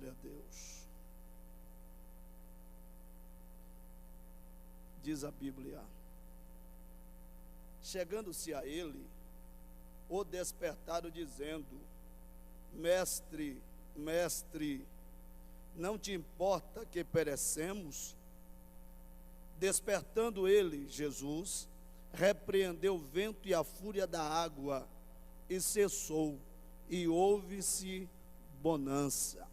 Glória a Deus. Diz a Bíblia: chegando-se a ele, o despertaram dizendo: Mestre, mestre, não te importa que perecemos? Despertando ele, Jesus, repreendeu o vento e a fúria da água, e cessou, e houve-se bonança.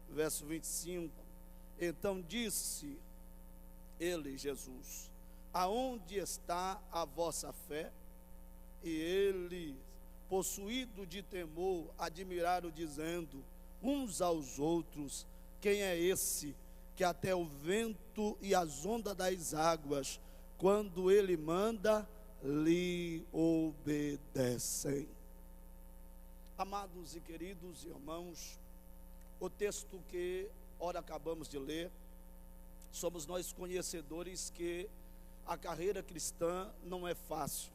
Verso 25: então disse ele, Jesus: aonde está a vossa fé? E ele, possuído de temor, admiraram, dizendo uns aos outros: quem é esse que até o vento e as ondas das águas, quando ele manda, lhe obedecem? Amados e queridos irmãos, o texto que ora acabamos de ler, somos nós conhecedores que a carreira cristã não é fácil,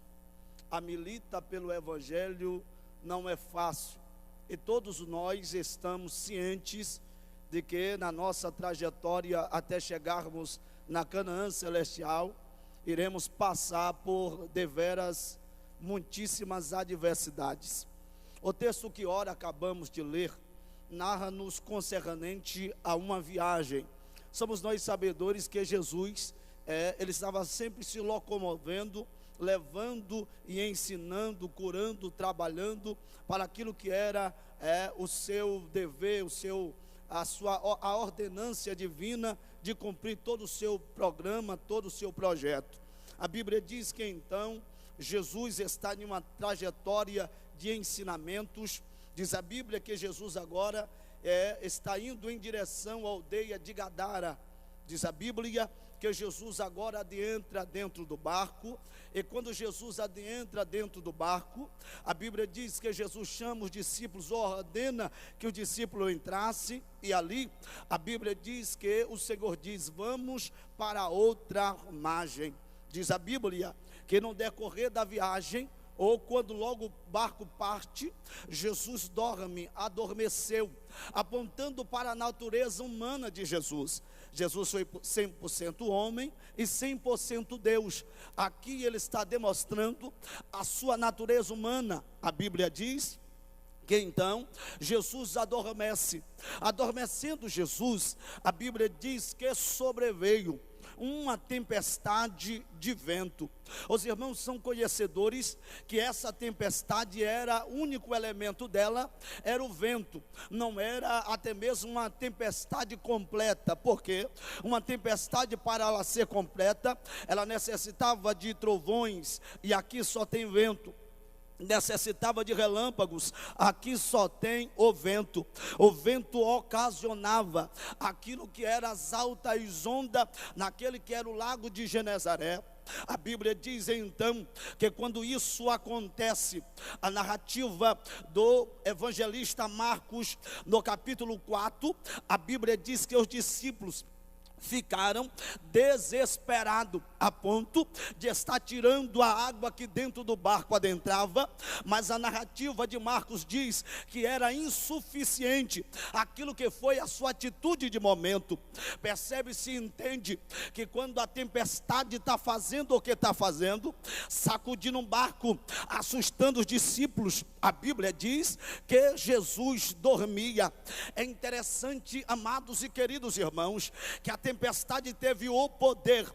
a milita pelo Evangelho não é fácil, e todos nós estamos cientes de que na nossa trajetória até chegarmos na Canaã celestial, iremos passar por deveras muitíssimas adversidades. O texto que ora acabamos de ler narra-nos concernente a uma viagem. Somos nós sabedores que Jesus, ele estava sempre se locomovendo, levando e ensinando, curando, trabalhando para aquilo que era o seu dever, a ordenância divina de cumprir todo o seu programa, todo o seu projeto. A Bíblia diz que então Jesus está em uma trajetória de ensinamentos. Diz a Bíblia que Jesus agora está indo em direção à aldeia de Gadara. Diz a Bíblia que Jesus agora adentra dentro do barco, e quando Jesus adentra dentro do barco, a Bíblia diz que Jesus chama os discípulos, ordena que o discípulo entrasse, e ali a Bíblia diz que o Senhor diz: vamos para outra margem. Diz a Bíblia que no decorrer da viagem, ou quando logo o barco parte, Jesus adormeceu, apontando para a natureza humana de Jesus. Jesus foi 100% homem e 100% Deus. Aqui ele está demonstrando a sua natureza humana. A Bíblia diz que então Jesus adormece. Adormecendo Jesus, a Bíblia diz que sobreveio uma tempestade de vento. Os irmãos são conhecedores que essa tempestade era, o único elemento dela era o vento, não era até mesmo uma tempestade completa, porque uma tempestade, para ela ser completa, ela necessitava de trovões, e aqui só tem vento. Necessitava de relâmpagos, aqui só tem o vento. O vento ocasionava aquilo que era as altas ondas, naquele que era o lago de Genezaré. A Bíblia diz então que quando isso acontece, a narrativa do evangelista Marcos, no capítulo 4, a Bíblia diz que os discípulos ficaram desesperados, a ponto de estar tirando a água que dentro do barco adentrava, mas a narrativa de Marcos diz que era insuficiente aquilo que foi a sua atitude de momento. Percebe-se e entende que quando a tempestade está fazendo o que está fazendo, sacudindo um barco, assustando os discípulos, a Bíblia diz que Jesus dormia. É interessante, amados e queridos irmãos, que a tempestade teve o poder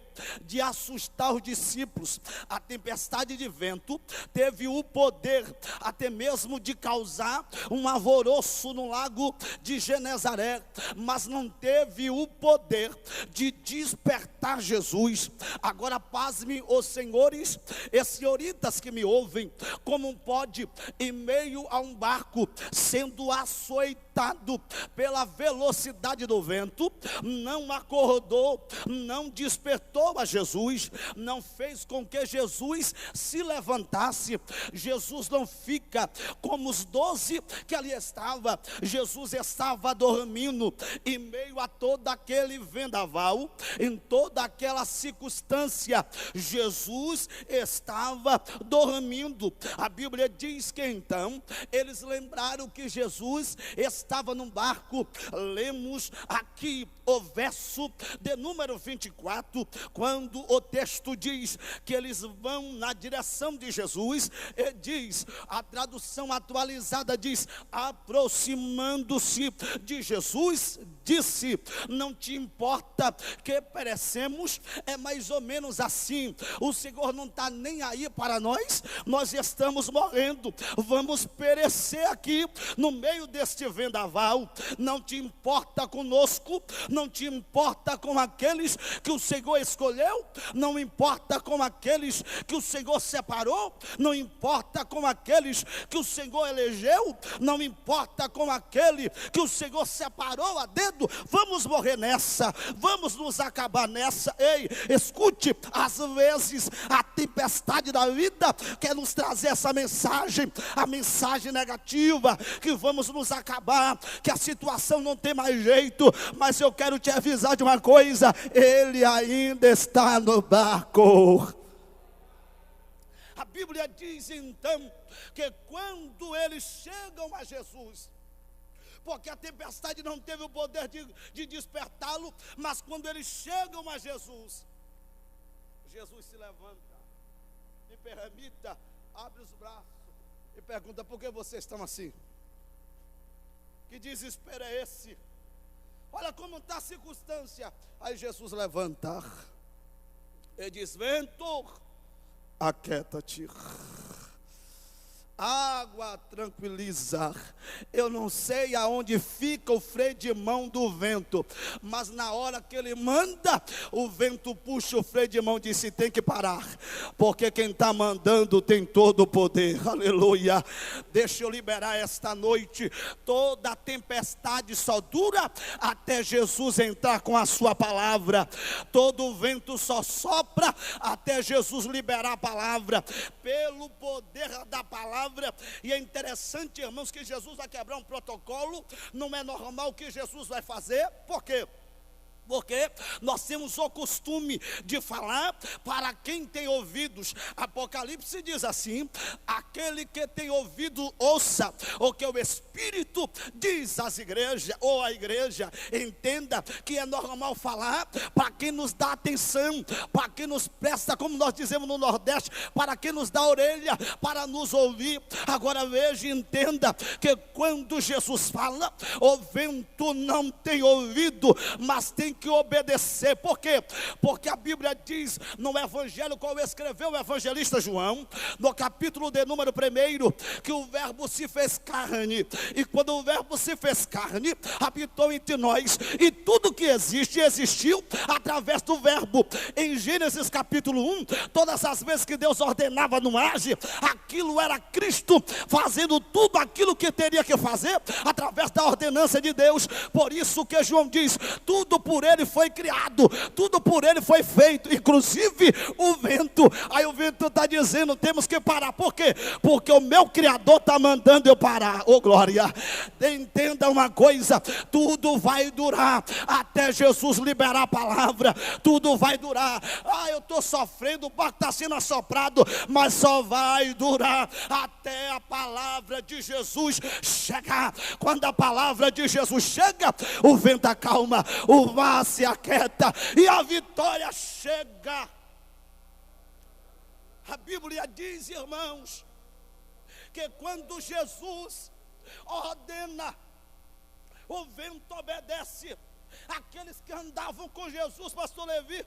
de assustar os discípulos. A tempestade de vento teve o poder até mesmo de causar um alvoroço no lago de Genezaré, mas não teve o poder de despertar Jesus. Agora pasme os senhores e senhoritas que me ouvem, como pode, em meio a um barco sendo açoitado pela velocidade do vento, não acordou, não despertou tirou a Jesus, não fez com que Jesus se levantasse. Jesus não fica como os 12 que ali estava. Jesus estava dormindo em meio a todo aquele vendaval, em toda aquela circunstância. Jesus estava dormindo. A Bíblia diz que então eles lembraram que Jesus estava num barco. Lemos aqui o verso de número 24, quando o texto diz que eles vão na direção de Jesus, e diz, a tradução atualizada diz, aproximando-se de Jesus, disse: não te importa que perecemos? É mais ou menos assim. O Senhor não está nem aí para nós. Nós estamos morrendo, vamos perecer aqui no meio deste vendaval. Não te importa conosco, não te importa com aqueles que o Senhor escolheu, não importa com aqueles que o Senhor separou, não importa com aqueles que o Senhor elegeu, não importa com aquele que o Senhor separou a dedo. Vamos morrer nessa, vamos nos acabar nessa. Ei, escute, às vezes a tempestade da vida quer nos trazer essa mensagem, a mensagem negativa, que vamos nos acabar, que a situação não tem mais jeito. Mas eu quero te avisar de uma coisa: Ele ainda está no barco. A Bíblia diz então que quando eles chegam a Jesus, porque a tempestade não teve o poder de despertá-lo, mas quando eles chegam a Jesus, Jesus se levanta, me permita, abre os braços e pergunta: por que vocês estão assim? Que desespero é esse? Olha como está a circunstância. Aí Jesus levanta e diz: vento, aquieta-te. Água tranquiliza. Eu não sei aonde fica o freio de mão do vento, mas na hora que ele manda, o vento puxa o freio de mão e diz: tem que parar, porque quem está mandando tem todo o poder. Aleluia. Deixa eu liberar esta noite. Toda a tempestade só dura até Jesus entrar com a sua palavra. Todo o vento só sopra até Jesus liberar a palavra. Pelo poder da palavra. E é interessante, irmãos, que Jesus vai quebrar um protocolo. Não é normal o que Jesus vai fazer. Por quê? Porque nós temos o costume de falar para quem tem ouvidos. Apocalipse diz assim: aquele que tem ouvido, ouça o que o Espírito diz às igrejas, ou a igreja. Entenda que é normal falar para quem nos dá atenção, para quem nos presta, como nós dizemos no Nordeste, para quem nos dá orelha para nos ouvir. Agora veja e entenda que quando Jesus fala, o vento não tem ouvido, mas tem que obedecer. Por quê? Porque a Bíblia diz no evangelho qual escreveu o evangelista João, no capítulo de número 1, que o verbo se fez carne, e quando o verbo se fez carne, habitou entre nós, e tudo que existe, existiu através do verbo. Em Gênesis capítulo 1, todas as vezes que Deus ordenava no age, aquilo era Cristo fazendo tudo aquilo que teria que fazer através da ordenança de Deus. Por isso que João diz: tudo por ele foi criado, tudo por ele foi feito, inclusive o vento. Aí o vento está dizendo: temos que parar. Por quê? Porque o meu Criador está mandando eu parar. Oh glória. Entenda uma coisa: tudo vai durar até Jesus liberar a palavra. Tudo vai durar. Eu estou sofrendo, o barco está sendo assoprado, mas só vai durar até a palavra de Jesus chegar. Quando a palavra de Jesus chega, o vento acalma, o mar se aquieta e a vitória chega. A Bíblia diz, irmãos, que quando Jesus ordena, o vento obedece. Aqueles que andavam com Jesus, pastor Levi,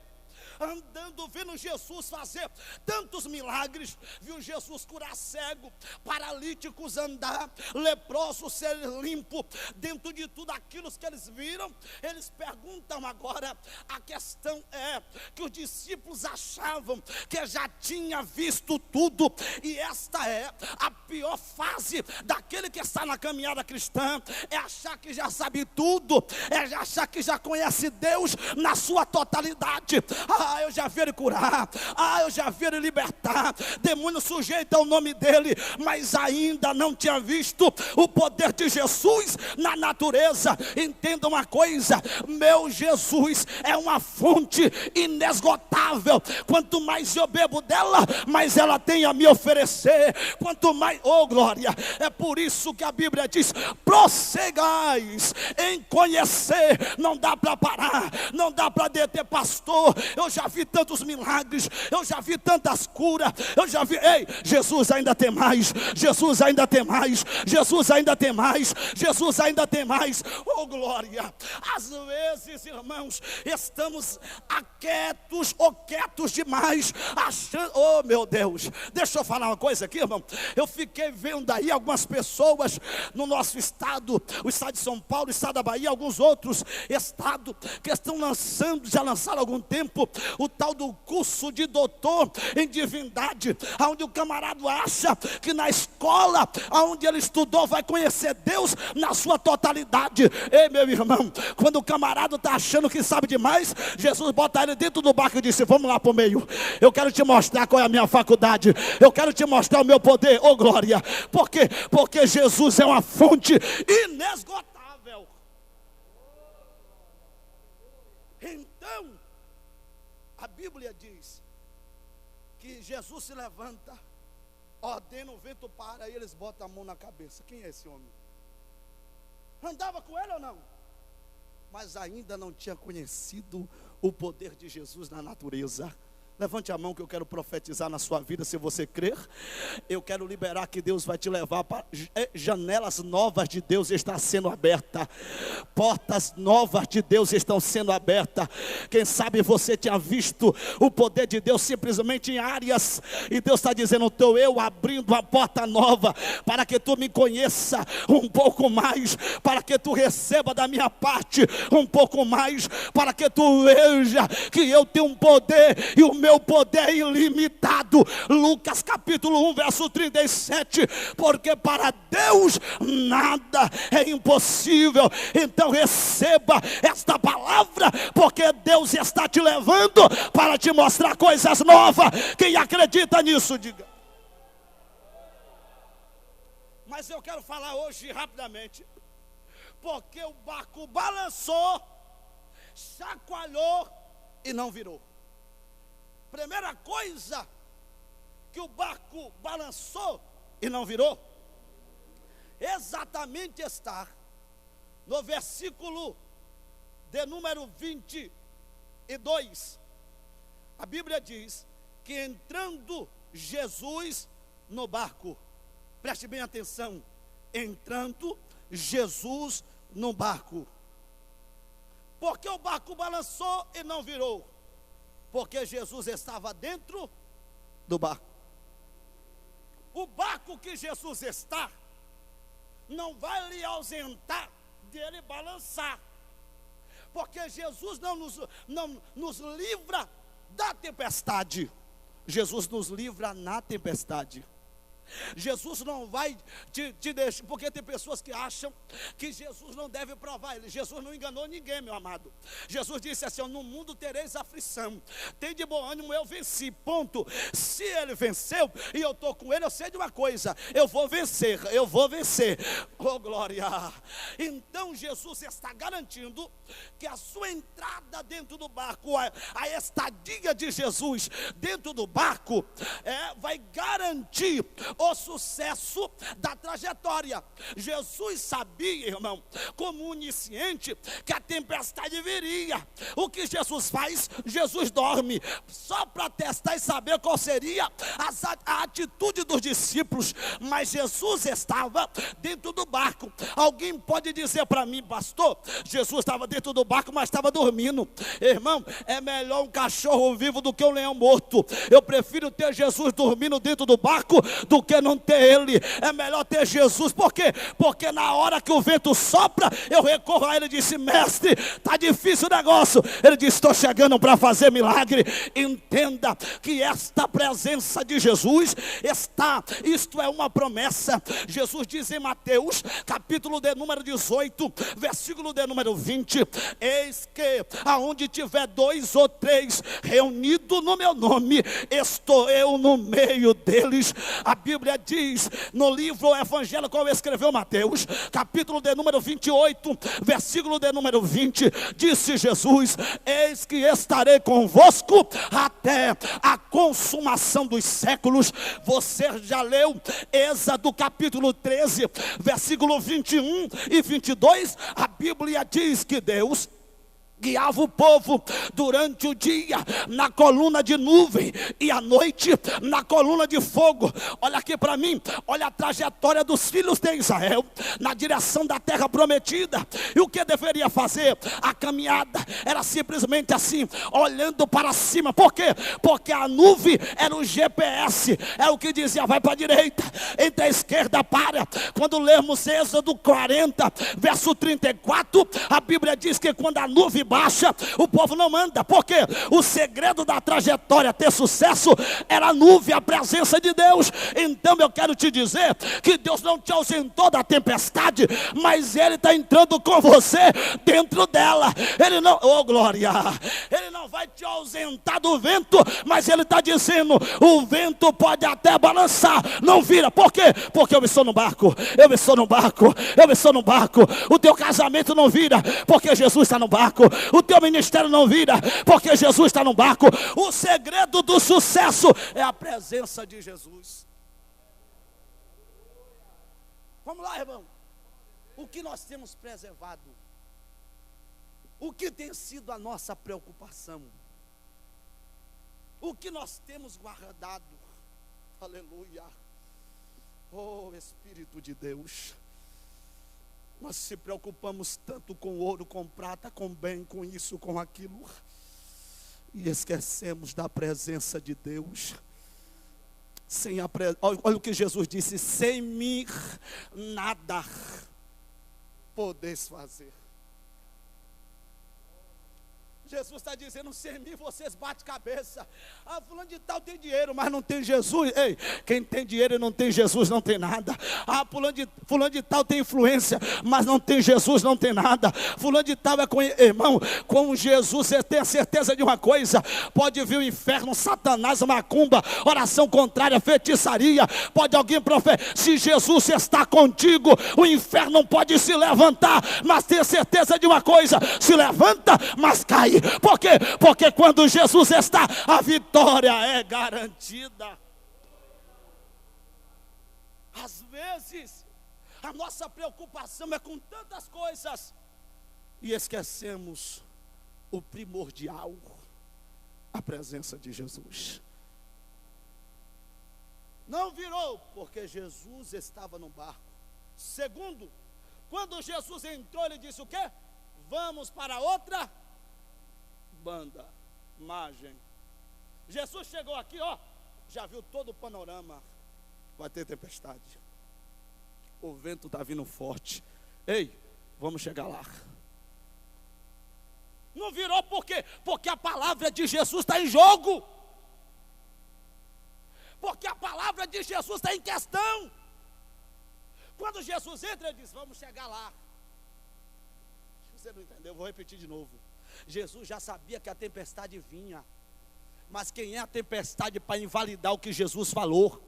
andando, vendo Jesus fazer tantos milagres, viu Jesus curar cego, paralíticos andar, leprosos ser limpo. Dentro de tudo aquilo que eles viram, eles perguntam agora. A questão é que os discípulos achavam que já tinha visto tudo, e esta é a pior fase daquele que está na caminhada cristã: é achar que já sabe tudo, é achar que já conhece Deus na sua totalidade. Ah, eu já vi ele curar. Ah, eu já vi ele libertar. Demônio sujeito ao nome dele, mas ainda não tinha visto o poder de Jesus na natureza. Entenda uma coisa: meu Jesus é uma fonte inesgotável. Quanto mais eu bebo dela, mais ela tem a me oferecer. Quanto mais, oh glória, é por isso que a Bíblia diz: prossegais em conhecer. Não dá para parar, não dá para deter, pastor. Eu já vi tantos milagres, eu já vi tantas curas, eu já vi, ei, Jesus ainda tem mais, Jesus ainda tem mais, Jesus ainda tem mais, Jesus ainda tem mais, oh glória. Às vezes, irmãos, estamos aquietos ou quietos demais, achando, oh meu Deus, deixa eu falar uma coisa aqui, irmão. Eu fiquei vendo aí algumas pessoas no nosso estado, o estado de São Paulo, o estado da Bahia, alguns outros estados que estão lançando, já lançaram há algum tempo, o tal do curso de doutor em divindade, onde o camarada acha que na escola onde ele estudou vai conhecer Deus na sua totalidade. Ei, meu irmão, quando o camarada está achando que sabe demais, Jesus bota ele dentro do barco e disse: vamos lá para o meio, eu quero te mostrar qual é a minha faculdade, eu quero te mostrar o meu poder, oh glória. Por quê? Porque Jesus é uma fonte inesgotável. Então, a Bíblia diz que Jesus se levanta, ordena o vento para, e eles botam a mão na cabeça. Quem é esse homem? Andava com ele ou não? Mas ainda não tinha conhecido o poder de Jesus na natureza. Levante a mão que eu quero profetizar na sua vida, se você crer. Eu quero liberar que Deus vai te levar para janelas novas de Deus estão sendo abertas. Portas novas de Deus estão sendo abertas. Quem sabe você tinha visto o poder de Deus simplesmente em áreas, e Deus está dizendo: estou eu abrindo uma porta nova, para que tu me conheça um pouco mais, para que tu receba da minha parte um pouco mais, para que tu veja que eu tenho um poder, e o meu poder é ilimitado. Lucas capítulo 1 verso 37, porque para Deus nada é impossível. Então receba esta palavra, porque Deus está te levando para te mostrar coisas novas. Quem acredita nisso, diga. Mas eu quero falar hoje rapidamente, porque o barco balançou, chacoalhou e não virou. Primeira coisa que o barco balançou e não virou, exatamente está no versículo de número 22. A Bíblia diz que entrando Jesus no barco, preste bem atenção, entrando Jesus no barco. Porque o barco balançou e não virou? Porque Jesus estava dentro do barco. O barco que Jesus está não vai lhe ausentar dele balançar, porque Jesus não nos livra da tempestade. Jesus nos livra na tempestade. Jesus não vai te deixar, porque tem pessoas que acham que Jesus não deve provar ele. Jesus não enganou ninguém, meu amado. Jesus disse assim: no mundo tereis aflição, tem de bom ânimo, eu venci, ponto. Se ele venceu e eu estou com ele, eu sei de uma coisa: eu vou vencer, oh glória. Então Jesus está garantindo que a sua entrada dentro do barco, a estadia de Jesus dentro do barco, vai garantir o sucesso da trajetória. Jesus sabia, irmão, como onisciente, que a tempestade viria. O que Jesus faz? Jesus dorme, só para testar e saber qual seria a atitude dos discípulos. Mas Jesus estava dentro do barco. Alguém pode dizer para mim: pastor, Jesus estava dentro do barco, mas estava dormindo. Irmão, é melhor um cachorro vivo do que um leão morto. Eu prefiro ter Jesus dormindo dentro do barco do que não ter ele, é melhor ter Jesus. Por quê? Porque na hora que o vento sopra, eu recorro a ele e disse: mestre, está difícil o negócio. Ele disse: estou chegando para fazer milagre. Entenda que esta presença de Jesus está, isto é uma promessa. Jesus diz em Mateus, capítulo de número 18, versículo de número 20: eis que aonde tiver 2 ou 3 reunidos no meu nome, estou eu no meio deles. A Bíblia diz no livro Evangelho como escreveu Mateus, capítulo de número 28, versículo de número 20, disse Jesus: eis que estarei convosco até a consumação dos séculos. Você já leu Êxodo capítulo 13, versículo 21 e 22? A Bíblia diz que Deus guiava o povo durante o dia na coluna de nuvem e à noite na coluna de fogo. Olha aqui para mim, olha a trajetória dos filhos de Israel na direção da terra prometida. E o que deveria fazer? A caminhada era simplesmente assim, olhando para cima. Por quê? Porque a nuvem era o GPS, é o que dizia: vai para a direita, entre a esquerda para. Quando lermos Êxodo 40, verso 34, a Bíblia diz que quando a nuvem baixa, o povo não anda. Porque o segredo da trajetória ter sucesso era a nuvem, a presença de Deus. Então eu quero te dizer que Deus não te ausentou da tempestade, mas Ele está entrando com você dentro dela. Ele não, oh glória, Ele não vai te ausentar do vento, mas Ele está dizendo: o vento pode até balançar, não vira. Por quê? Porque eu estou no barco, eu estou no barco, eu estou no barco. O teu casamento não vira, porque Jesus está no barco. O teu ministério não vira, porque Jesus está no barco. O segredo do sucesso é a presença de Jesus. Vamos lá, irmão. O que nós temos preservado? O que tem sido a nossa preocupação? O que nós temos guardado? Aleluia. Oh Espírito de Deus. Nós se preocupamos tanto com ouro, com prata, com bem, com isso, com aquilo, e esquecemos da presença de Deus. Olha o que Jesus disse: sem mim nada podeis fazer. Jesus está dizendo: sem mim vocês batem cabeça. Ah, fulano de tal tem dinheiro, mas não tem Jesus. Ei, quem tem dinheiro e não tem Jesus não tem nada. Ah, fulano de tal tem influência, mas não tem Jesus não tem nada. Fulano de tal irmão, com Jesus você tem a certeza de uma coisa: pode vir o inferno, Satanás, macumba, oração contrária, feitiçaria. Pode alguém profetizar, se Jesus está contigo, o inferno não pode se levantar. Mas tenha certeza de uma coisa: se levanta, mas cai. Por quê? Porque quando Jesus está, a vitória é garantida. Às vezes a nossa preocupação é com tantas coisas e esquecemos o primordial, a presença de Jesus. Não virou porque Jesus estava no barco. Segundo, quando Jesus entrou, ele disse o quê? Vamos para outra banda, margem. Jesus chegou aqui, ó, já viu todo o panorama. Vai ter tempestade, o vento está vindo forte. Ei, vamos chegar lá. Não virou por quê? Porque a palavra de Jesus está em jogo. Porque a palavra de Jesus está em questão. Quando Jesus entra, ele diz: vamos chegar lá. Você não entendeu? Eu vou repetir de novo. Jesus já sabia que a tempestade vinha, mas quem é a tempestade para invalidar o que Jesus falou?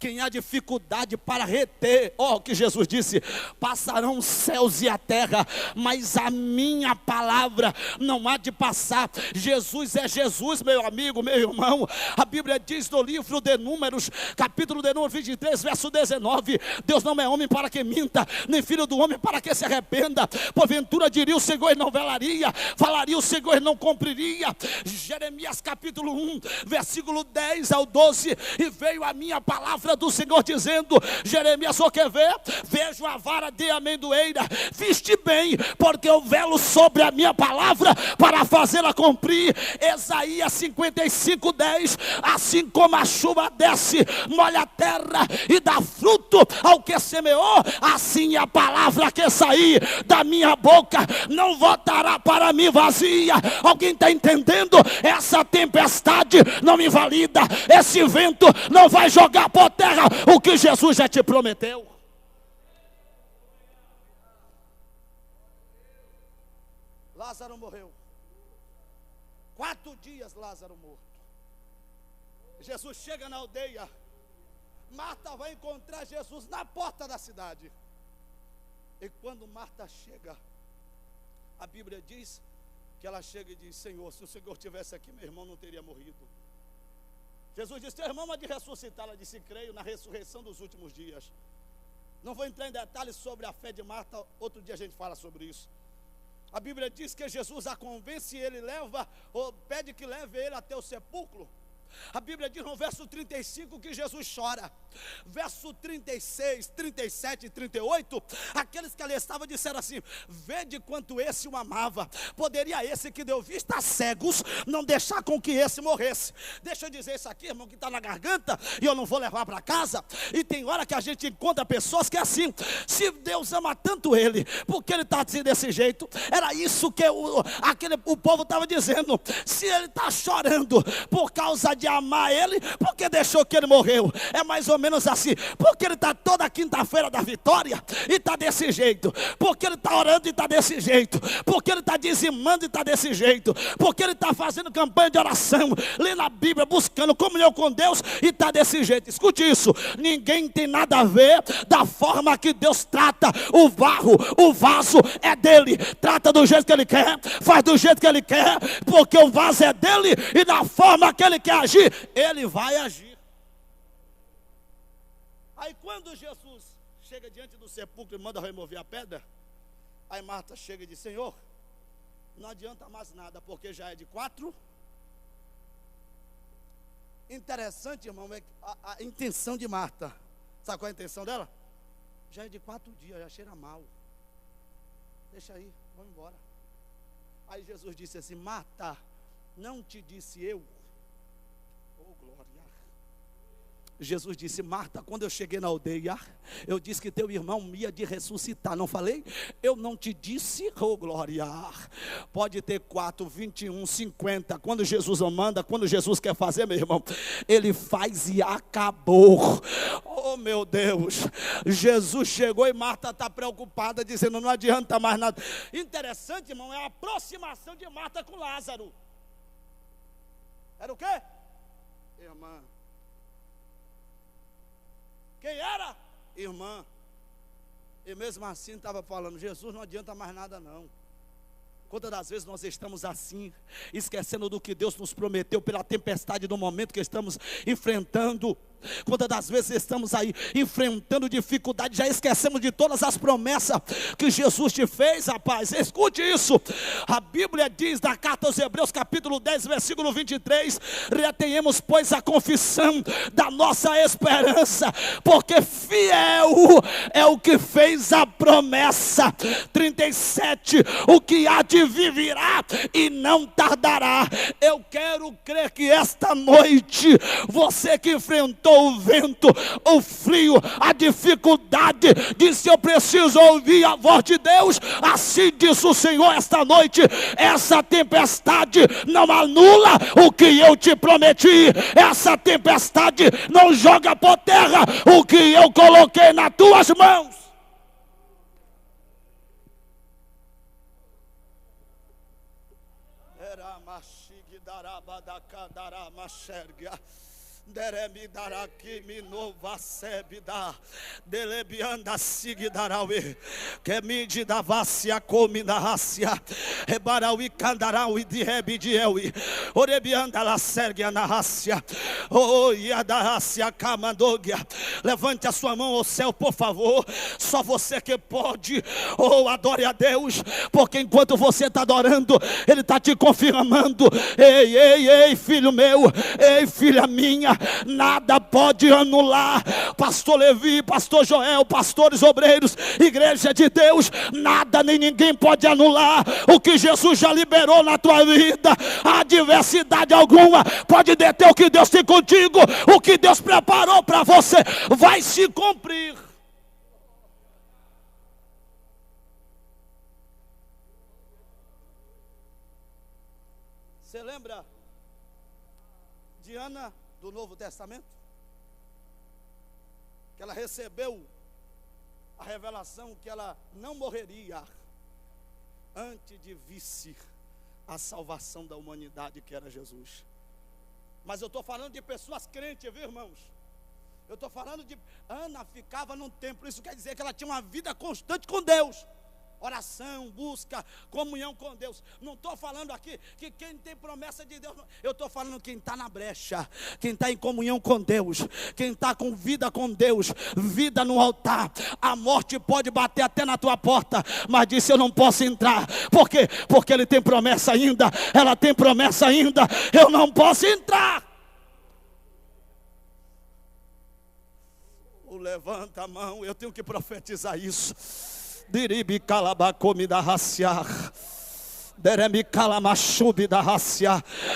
Quem há dificuldade para reter, ó, o que Jesus disse: passarão os céus e a terra, mas a minha palavra não há de passar. Jesus é Jesus, meu amigo, meu irmão. A Bíblia diz no livro de Números, capítulo de número 23, verso 19: Deus não é homem para que minta, nem filho do homem para que se arrependa. Porventura diria o Senhor e não velaria, falaria o Senhor e não cumpriria. Jeremias capítulo 1, versículo 10 ao 12: e veio a minha palavra palavra do Senhor dizendo: Jeremias, o que vê? Vejo a vara de amendoeira, viste bem, porque eu velo sobre a minha palavra para fazê-la cumprir. Isaías 55:10, assim como a chuva desce, molha a terra e dá fruto ao que semeou, assim a palavra que sair da minha boca não voltará para mim vazia. Alguém está entendendo? Essa tempestade não invalida, esse vento não vai jogar por terra o que Jesus já te prometeu. Lázaro morreu. 4 dias Lázaro morto. Jesus chega na aldeia. Marta vai encontrar Jesus na porta da cidade. E quando Marta chega, a Bíblia diz que ela chega e diz: Senhor, se o Senhor estivesse aqui, meu irmão não teria morrido. Jesus disse: teu irmão há de ressuscitar. Ela disse: creio na ressurreição dos últimos dias. Não vou entrar em detalhes sobre a fé de Marta, outro dia a gente fala sobre isso. A Bíblia diz que Jesus a convence e ele leva, ou pede que leve ele até o sepulcro. A Bíblia diz no verso 35 que Jesus chora. Verso 36, 37 e 38, aqueles que ali estavam disseram assim: vede quanto esse o amava. Poderia esse que deu vista a cegos não deixar com que esse morresse? Deixa eu dizer isso aqui, irmão, que está na garganta e eu não vou levar para casa. E tem hora que a gente encontra pessoas que é assim: se Deus ama tanto ele, por que ele está assim desse jeito? Era isso que o povo estava dizendo. Se ele está chorando por causa de amar ele, porque deixou que ele morreu? É mais ou menos assim: porque ele está toda quinta-feira da vitória e está desse jeito, porque ele está orando e está desse jeito, porque ele está dizimando e está desse jeito, porque ele está fazendo campanha de oração, lendo a Bíblia, buscando comunhão com Deus e está desse jeito. Escute isso: ninguém tem nada a ver da forma que Deus trata o barro. O vaso é dele, trata do jeito que ele quer, faz do jeito que ele quer, porque o vaso é dele e da forma que ele quer agir, ele vai agir. Aí quando Jesus chega diante do sepulcro e manda remover a pedra, aí Marta chega e diz: Senhor, não adianta mais nada, porque já é de 4. Interessante, irmão, é a intenção de Marta. Sabe qual é a intenção dela? Já é de 4 dias, já cheira mal. Deixa aí, vamos embora. Aí Jesus disse assim: Marta, não te disse eu? Oh, glória. Jesus disse: Marta, quando eu cheguei na aldeia, eu disse que teu irmão ia de ressuscitar. Não falei? Eu não te disse? Oh, glória. Pode ter 4, 21, 50. Quando Jesus manda, quando Jesus quer fazer, meu irmão, ele faz e acabou. Oh, meu Deus. Jesus chegou e Marta está preocupada, dizendo: não adianta mais nada. Interessante, irmão, é a aproximação de Marta com Lázaro. Era o quê? Irmã. Quem era? Irmã. E mesmo assim estava falando: Jesus, não adianta mais nada não. Quantas das vezes nós estamos assim, esquecendo do que Deus nos prometeu pela tempestade do momento que estamos enfrentando? Quantas das vezes estamos aí enfrentando dificuldade, já esquecemos de todas as promessas que Jesus te fez, rapaz? Escute isso. A Bíblia diz na carta aos Hebreus, capítulo 10, versículo 23: retenhamos, pois, a confissão da nossa esperança, porque fiel é o que fez a promessa. 37, o que há de vir virá e não tardará. Eu quero crer que esta noite, você que enfrentou o vento, o frio, a dificuldade, disse: eu preciso ouvir a voz de Deus. Assim diz o Senhor esta noite: essa tempestade não anula o que eu te prometi, essa tempestade não joga por terra o que eu coloquei nas tuas mãos. Deremi daraki minova sebida delebianda sigidarawi kemidi davasia cominahasia ebarawi candarawi de rebidielwi orebianda la sergia narracia oh iadahasia camandogia. Levante a sua mão ao céu, por favor. Só você que pode. Oh, adore a Deus, porque enquanto você está adorando, Ele está te confirmando. Ei, ei, ei, filho meu, ei, filha minha, nada pode anular. Pastor Levi, pastor Joel, pastores, obreiros, igreja de Deus, nada nem ninguém pode anular o que Jesus já liberou na tua vida. A adversidade alguma pode deter o que Deus tem contigo. O que Deus preparou para você vai se cumprir. Você lembra de Ana do Novo Testamento? Que ela recebeu a revelação que ela não morreria antes de visse a salvação da humanidade, que era Jesus. Mas eu estou falando de pessoas crentes, viu, irmãos? Eu estou falando de Ana ficava num templo. Isso quer dizer que ela tinha uma vida constante com Deus. Oração, busca, comunhão com Deus. Não estou falando aqui que quem tem promessa de Deus. Eu estou falando quem está na brecha, quem está em comunhão com Deus, quem está com Deus, vida no altar. A morte pode bater até na tua porta, mas disse: eu não posso entrar. Por quê? Porque ele tem promessa ainda, ela tem promessa ainda. Eu não posso entrar. Levanta a mão, eu tenho que profetizar isso. Diribi calabacomi da raciar.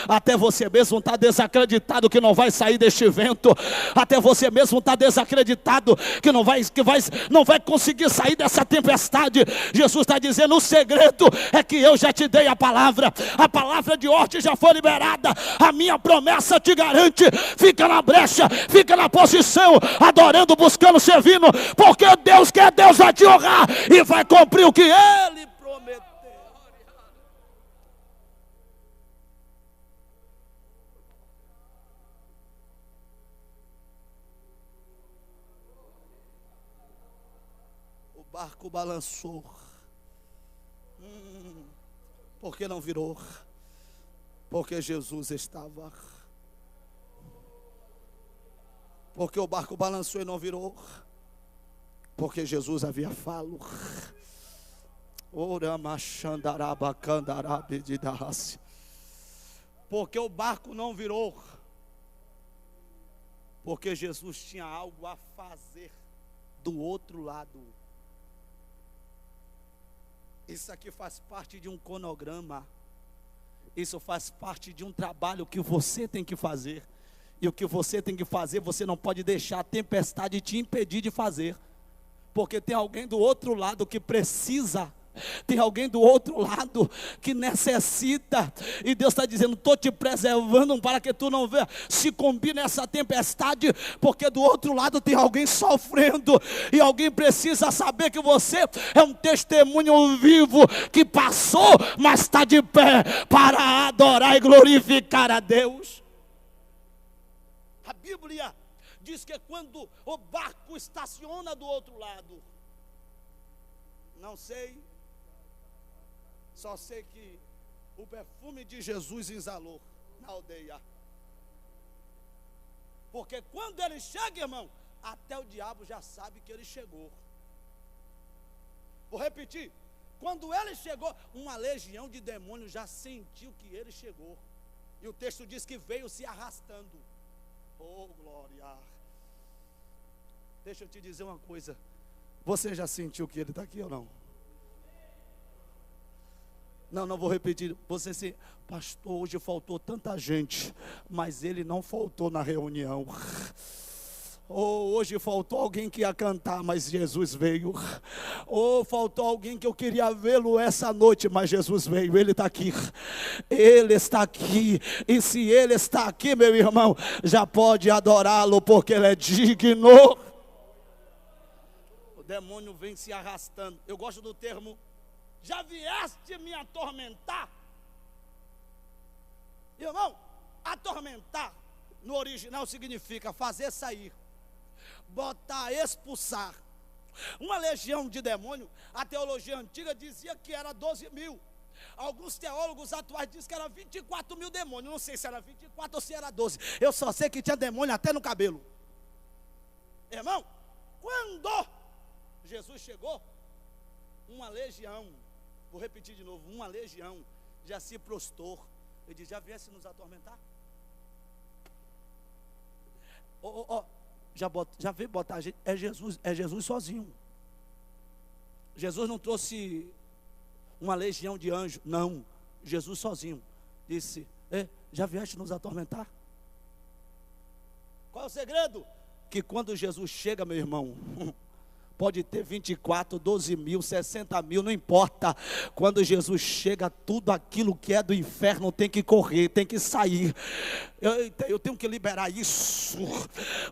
Até você mesmo está desacreditado que não vai sair deste vento. Até você mesmo está desacreditado que não vai conseguir sair dessa tempestade. Jesus está dizendo: o segredo é que eu já te dei a palavra de ordem já foi liberada. A minha promessa te garante. Fica na brecha, fica na posição, adorando, buscando, servindo, porque Deus quer, Deus vai te honrar e vai cumprir o que Ele prometeu. O barco balançou. Por que não virou? Porque Jesus estava. Porque o barco balançou e não virou? Porque Jesus havia falo. Porque o barco não virou? Porque Jesus tinha algo a fazer do outro lado. Isso aqui faz parte de um cronograma. Isso faz parte de um trabalho que você tem que fazer. E o que você tem que fazer, você não pode deixar a tempestade te impedir de fazer. Porque tem alguém do outro lado que precisa. Tem alguém do outro lado que necessita. E Deus está dizendo: estou te preservando para que tu não veja se combine essa tempestade. Porque do outro lado tem alguém sofrendo. E alguém precisa saber que você é um testemunho vivo, que passou, mas está de pé para adorar e glorificar a Deus. A Bíblia diz que quando o barco estaciona do outro lado, não sei, só sei que o perfume de Jesus exalou na aldeia. Porque quando ele chega, irmão, até o diabo já sabe que ele chegou. Vou repetir: quando ele chegou, uma legião de demônios já sentiu que ele chegou. E o texto diz que veio se arrastando. Oh, glória! Deixa eu te dizer uma coisa. Você já sentiu que ele está aqui ou não? Não vou repetir. Você se, pastor, hoje faltou tanta gente, mas ele não faltou na reunião. Hoje faltou alguém que ia cantar, mas Jesus veio. Faltou alguém que eu queria vê-lo essa noite, mas Jesus veio. Ele está aqui. Ele está aqui. E se ele está aqui, meu irmão, já pode adorá-lo, porque ele é digno. O demônio vem se arrastando. Eu gosto do termo: já vieste me atormentar. Irmão, atormentar no original significa fazer sair, botar, expulsar. Uma legião de demônio, a teologia antiga dizia que era 12 mil. Alguns teólogos atuais dizem que era 24 mil demônios. Não sei se era 24 ou se era 12. Eu só sei que tinha demônio até no cabelo. Irmão, quando Jesus chegou, uma legião, vou repetir de novo, uma legião já se prostrou. Ele diz: já viesse nos atormentar? Já veio botar gente, é Jesus sozinho. Jesus não trouxe uma legião de anjos, não. Jesus sozinho disse: já vieste nos atormentar? Qual é o segredo? Que quando Jesus chega, meu irmão, pode ter 24, 12 mil, 60 mil, não importa. Quando Jesus chega, tudo aquilo que é do inferno tem que correr, tem que sair. Eu tenho que liberar isso,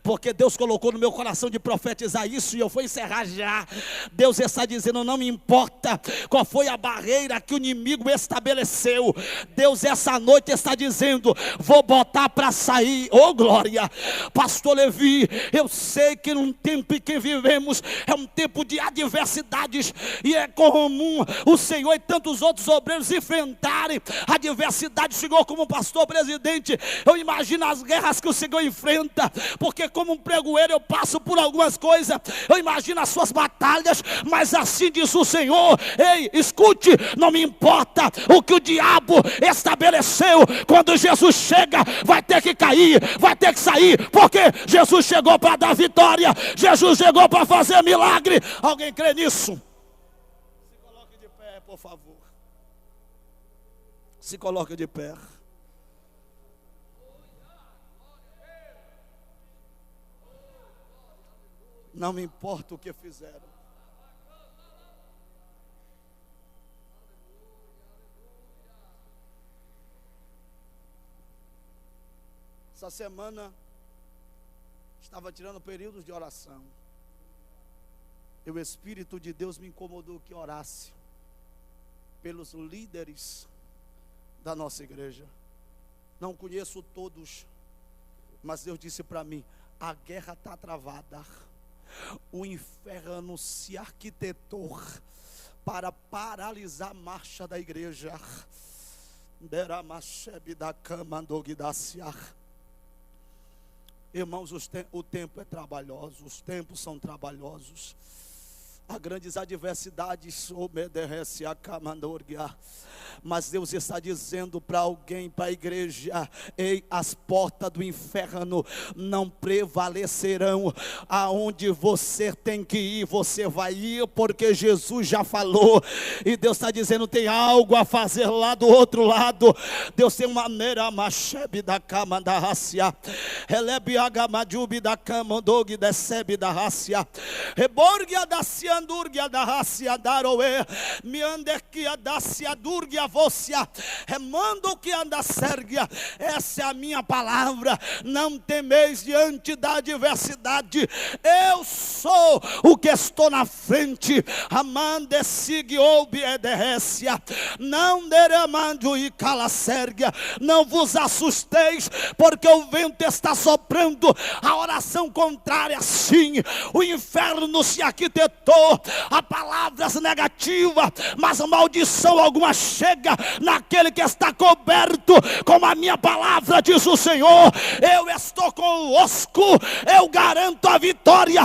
porque Deus colocou no meu coração de profetizar isso, e eu vou encerrar já. Deus está dizendo: não me importa qual foi a barreira que o inimigo estabeleceu. Deus essa noite está dizendo: vou botar para sair. Oh glória, pastor Levi, eu sei que num tempo em que vivemos é um tempo de adversidades, e é comum o Senhor e tantos outros obreiros enfrentarem adversidades. Senhor, como pastor presidente, eu imagino as guerras que o Senhor enfrenta, porque como um pregoeiro eu passo por algumas coisas, eu imagino as suas batalhas, mas assim diz o Senhor: ei, escute, não me importa o que o diabo estabeleceu, quando Jesus chega, vai ter que cair, vai ter que sair, porque Jesus chegou para dar vitória, Jesus chegou para fazer milagre. Alguém crê nisso? Se coloque de pé, por favor. Se coloque de pé. Não me importa o que fizeram. Essa semana estava tirando períodos de oração, e o Espírito de Deus me incomodou que orasse pelos líderes da nossa igreja. Não conheço todos, mas Deus disse para mim: a guerra está travada. O inferno se arquitetou para paralisar a marcha da igreja. Irmãos, o tempo é trabalhoso, os tempos são trabalhosos. Há grandes adversidades, obedece a camandorgia. Mas Deus está dizendo para alguém, para a igreja: ei, as portas do inferno não prevalecerão. Aonde você tem que ir, você vai ir, porque Jesus já falou. E Deus está dizendo: tem algo a fazer lá do outro lado. Deus tem uma maneira machebe da cama da racia, elebiaga majubi da cama dog desebe da racia, reborgia da ciandurgia da racia daroe, miandequia da ciadurgia vocia, remando que anda sérgia. Essa é a minha palavra. Não temeis diante da adversidade. Eu sou o que estou na frente. Amande sigue obedência. Não deramando e cala sérgia. Não vos assusteis, porque o vento está soprando a oração contrária. Sim, o inferno se arquitetou a palavras negativas, mas a maldição alguma chega naquele que está coberto com a minha palavra, diz o Senhor. Eu estou conosco, eu garanto a vitória.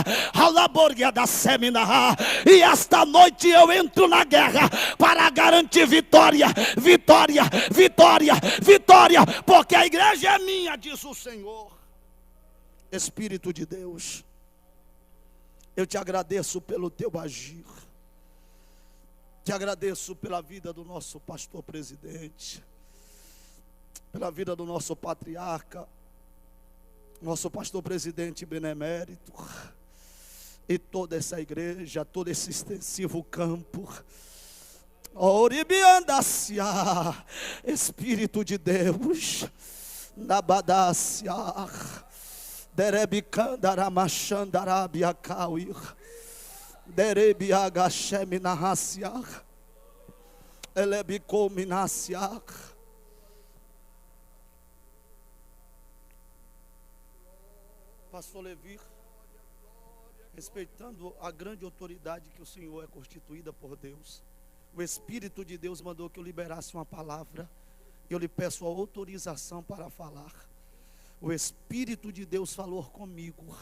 E esta noite eu entro na guerra para garantir vitória, vitória, vitória, vitória, porque a igreja é minha, diz o Senhor. Espírito de Deus, eu te agradeço pelo teu agir. Te agradeço pela vida do nosso pastor presidente, pela vida do nosso patriarca, nosso pastor presidente benemérito, e toda essa igreja, todo esse extensivo campo. Oribiandacia, Espírito de Deus, Nabadácia, Derebicandaramachandarabiacauir, Derebiagashemnahasiach, Elebicominasiach. Pastor Levi, respeitando a grande autoridade que o Senhor é constituída por Deus, o Espírito de Deus mandou que eu liberasse uma palavra. Eu lhe peço a autorização para falar. O Espírito de Deus falou comigo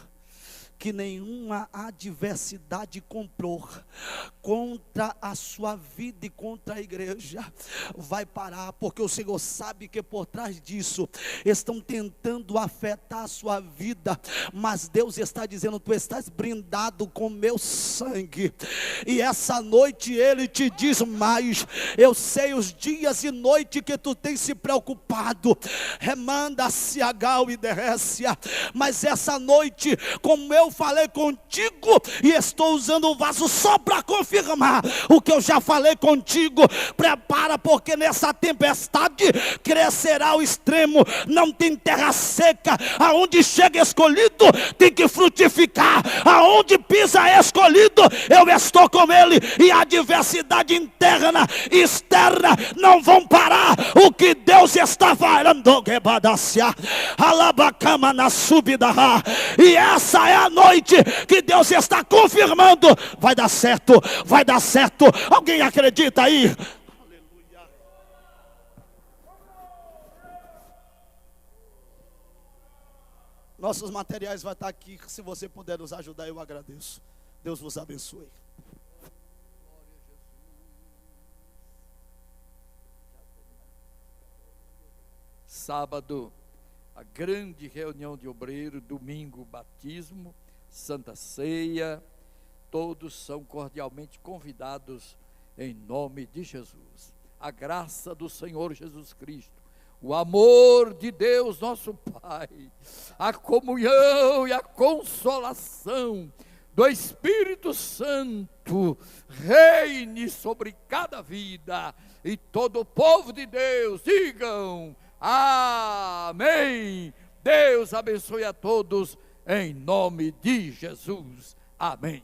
que nenhuma adversidade comprou contra a sua vida e contra a igreja vai parar, porque o Senhor sabe que por trás disso estão tentando afetar a sua vida, mas Deus está dizendo: tu estás brindado com meu sangue. E essa noite Ele te diz mais: eu sei os dias e noite que tu tens se preocupado, remanda-se a gal e derrécia, mas essa noite, como eu falei contigo, e estou usando o vaso só para confirmar o que eu já falei contigo, prepara, porque nessa tempestade crescerá ao extremo, não tem terra seca, aonde chega escolhido tem que frutificar, aonde pisa escolhido, eu estou com ele, e a adversidade interna e externa não vão parar o que Deus está falando. Alabacama na subida, e essa é a noite que Deus está confirmando: vai dar certo, vai dar certo. Alguém acredita aí? Aleluia. Nossos materiais vai estar aqui, se você puder nos ajudar, eu agradeço. Deus vos abençoe. Sábado, a grande reunião de obreiro, domingo, batismo, Santa Ceia, todos são cordialmente convidados em nome de Jesus. A graça do Senhor Jesus Cristo, o amor de Deus nosso Pai, a comunhão e a consolação do Espírito Santo reine sobre cada vida, e todo o povo de Deus digam amém. Deus abençoe a todos em nome de Jesus. Amém.